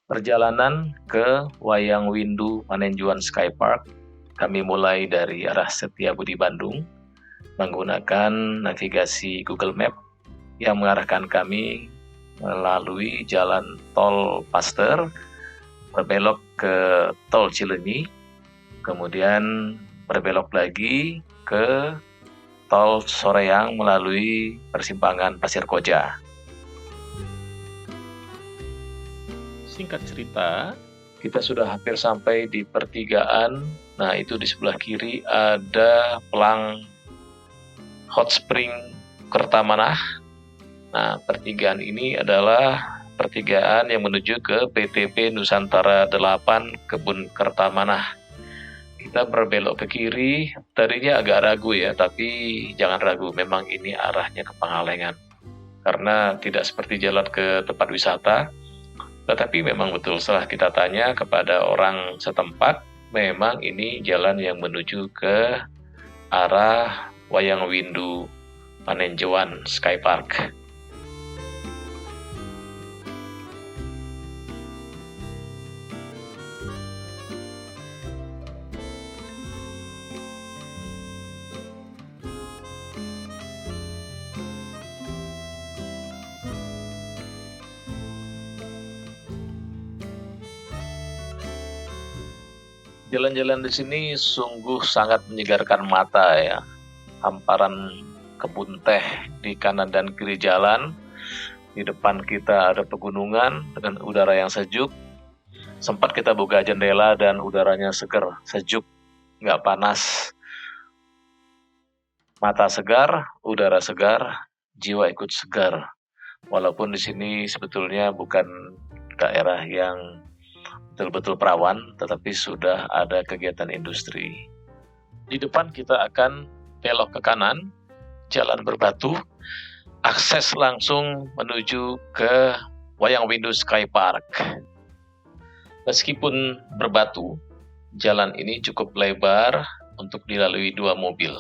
Perjalanan ke Wayang Windu Panenjuan Sky Park, kami mulai dari arah Setiabudi Bandung menggunakan navigasi Google Map yang mengarahkan kami melalui jalan tol Paster, berbelok ke tol Cileunyi, kemudian berbelok lagi ke tol Soreang melalui persimpangan Pasir Koja. Singkat cerita, kita sudah hampir sampai di pertigaan. Nah, itu di sebelah kiri ada pelang Hot Spring Kertamanah. Nah, pertigaan ini adalah pertigaan yang menuju ke PTP Nusantara 8 Kebun Kertamanah. Kita berbelok ke kiri, tadinya agak ragu ya, tapi jangan ragu, memang ini arahnya ke Pangalengan. Karena tidak seperti jalan ke tempat wisata, tetapi memang betul setelah kita tanya kepada orang setempat, memang ini jalan yang menuju ke arah Wayang Windu Panenjuan Sky Park. Jalan-jalan di sini sungguh sangat menyegarkan mata ya. Hamparan kebun teh di kanan dan kiri jalan. Di depan kita ada pegunungan dengan udara yang sejuk. Sempat kita buka jendela dan udaranya segar, sejuk, nggak panas. Mata segar, udara segar, jiwa ikut segar. Walaupun di sini sebetulnya bukan daerah yang betul-betul perawan, tetapi sudah ada kegiatan industri. Di depan kita akan belok ke kanan, jalan berbatu, akses langsung menuju ke Wayang Windu Sky Park. Meskipun berbatu, jalan ini cukup lebar untuk dilalui 2 mobil.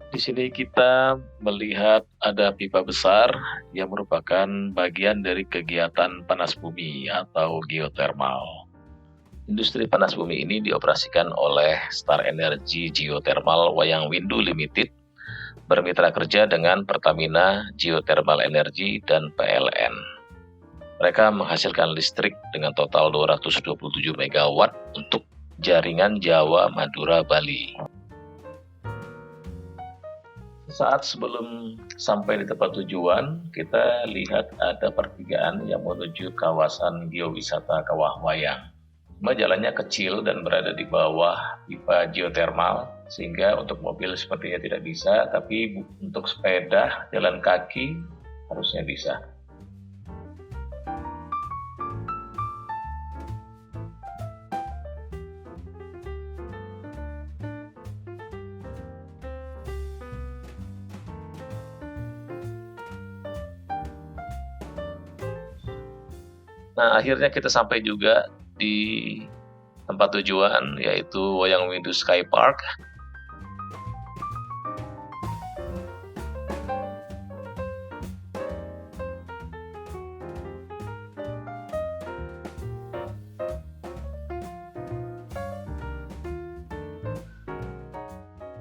Di sini kita melihat ada pipa besar yang merupakan bagian dari kegiatan panas bumi atau geothermal. Industri panas bumi ini dioperasikan oleh Star Energy Geothermal Wayang Windu Limited, bermitra kerja dengan Pertamina Geothermal Energy dan PLN. Mereka menghasilkan listrik dengan total 227 MW untuk jaringan Jawa, Madura, Bali. Saat sebelum sampai di tempat tujuan, kita lihat ada pertigaan yang menuju kawasan geowisata Kawah Wayang. Jalannya kecil dan berada di bawah pipa geothermal, sehingga untuk mobil sepertinya tidak bisa, tapi untuk sepeda, jalan kaki harusnya bisa. Nah, akhirnya kita sampai juga di tempat tujuan, yaitu Wayang Windu Sky Park.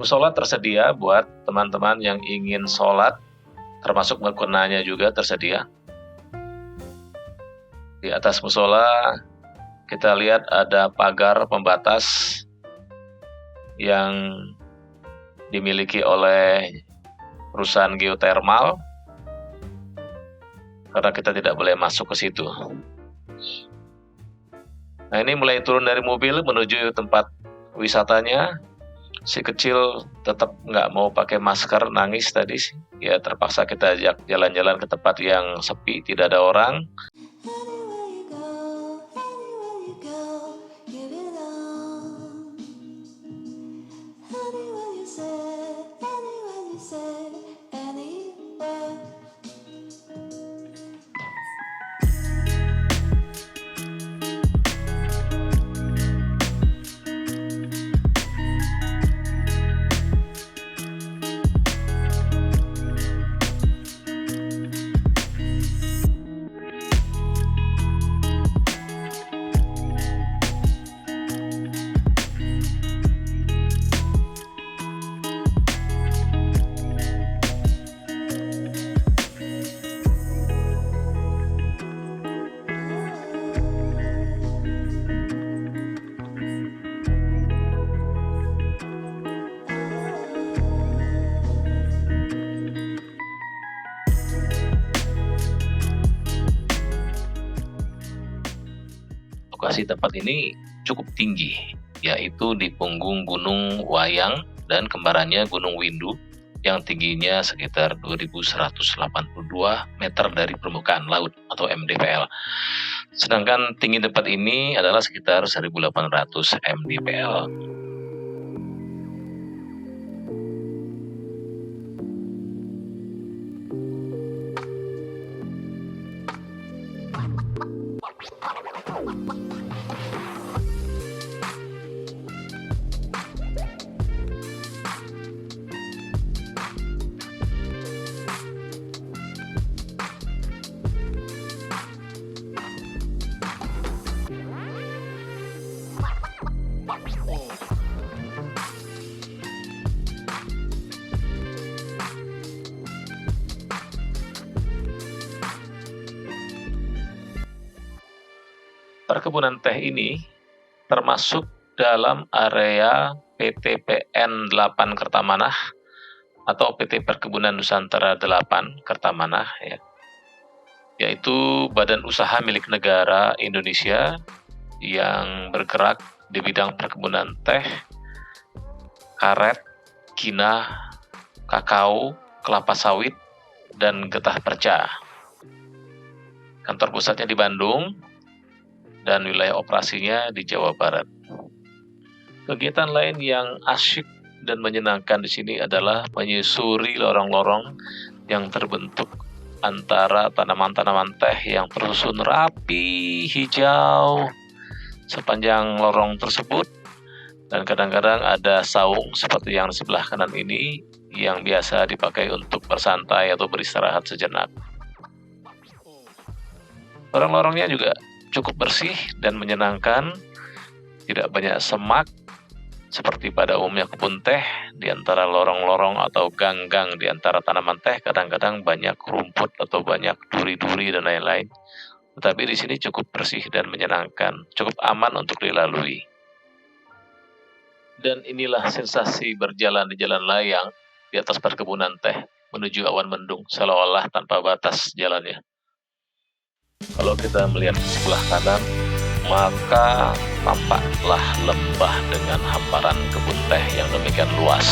Musola tersedia buat teman-teman yang ingin sholat, termasuk mukenanya juga tersedia. Di atas musola kita lihat ada pagar pembatas yang dimiliki oleh perusahaan geothermal, karena kita tidak boleh masuk ke situ. Nah, ini mulai turun dari mobil menuju tempat wisatanya. Si kecil tetap nggak mau pakai masker, nangis tadi. Ya terpaksa kita ajak jalan-jalan ke tempat yang sepi, tidak ada orang. Lokasi tempat ini cukup tinggi, yaitu di punggung Gunung Wayang dan kembarannya Gunung Windu yang tingginya sekitar 2182 meter dari permukaan laut atau MDPL. Sedangkan tinggi tempat ini adalah sekitar 1800 mdpl. Perkebunan teh ini termasuk dalam area PT PN 8 Kertamanah atau PT Perkebunan Nusantara 8 Kertamanah, yaitu badan usaha milik negara Indonesia yang bergerak di bidang perkebunan teh, karet, kinah, kakao, kelapa sawit, dan getah perca. Kantor pusatnya di Bandung dan wilayah operasinya di Jawa Barat. Kegiatan lain yang asyik dan menyenangkan di sini adalah menyusuri lorong-lorong yang terbentuk antara tanaman-tanaman teh yang tersusun rapi hijau sepanjang lorong tersebut, dan kadang-kadang ada saung seperti yang di sebelah kanan ini yang biasa dipakai untuk bersantai atau beristirahat sejenak. Lorong-lorongnya juga cukup bersih dan menyenangkan, tidak banyak semak seperti pada umumnya kebun teh. Di antara lorong-lorong atau gang-gang di antara tanaman teh kadang-kadang banyak rumput atau banyak duri-duri dan lain-lain. Tetapi di sini cukup bersih dan menyenangkan, cukup aman untuk dilalui. Dan inilah sensasi berjalan di jalan layang di atas perkebunan teh menuju awan mendung, seolah-olah tanpa batas jalannya. Kalau kita melihat di sebelah kanan, maka tampaklah lembah dengan hamparan kebun teh yang demikian luas.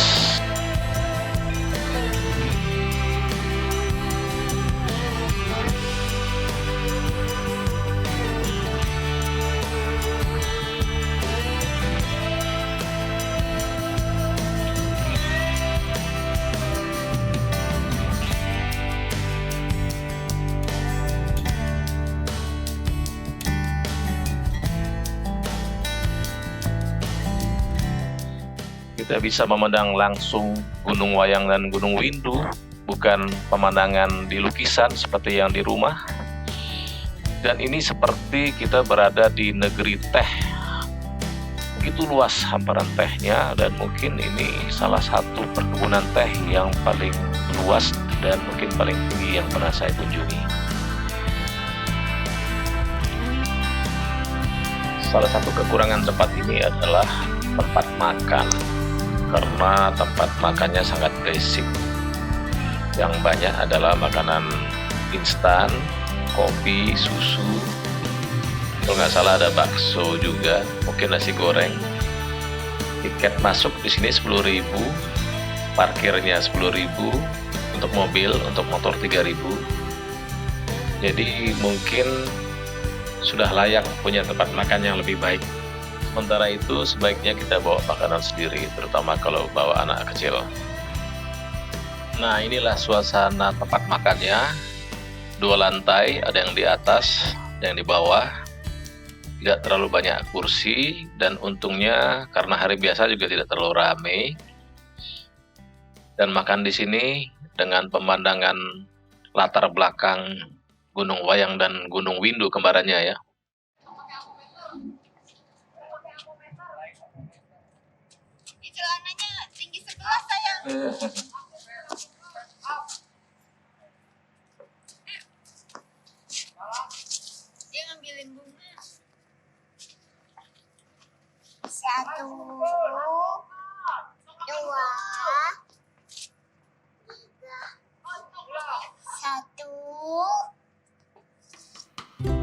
Kita bisa memandang langsung Gunung Wayang dan Gunung Windu, bukan pemandangan di lukisan seperti yang di rumah. Dan ini seperti kita berada di negeri teh. Begitu luas hamparan tehnya, dan mungkin ini salah satu perkebunan teh yang paling luas dan mungkin paling tinggi yang pernah saya kunjungi. Salah satu kekurangan tempat ini adalah tempat makan, karena tempat makannya sangat basic. Yang banyak adalah makanan instan, kopi, susu. Kalau nggak salah ada bakso juga, mungkin nasi goreng. Tiket masuk di sini 10.000, parkirnya 10.000, untuk mobil, untuk motor 3.000. Jadi mungkin sudah layak punya tempat makan yang lebih baik. Sementara itu sebaiknya kita bawa makanan sendiri, terutama kalau bawa anak kecil. Nah, inilah suasana tempat makannya. 2 lantai, ada yang di atas, ada yang di bawah. Tidak terlalu banyak kursi, dan untungnya karena hari biasa juga tidak terlalu ramai. Dan makan di sini dengan pemandangan latar belakang Gunung Wayang dan Gunung Windu kembarannya ya. Celananya tinggi sebelah sayang. Dia ngambilin bunga. 1, 2, 3. 1, 2, 3.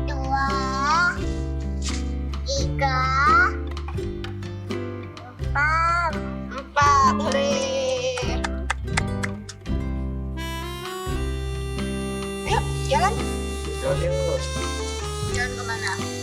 jalan kemana?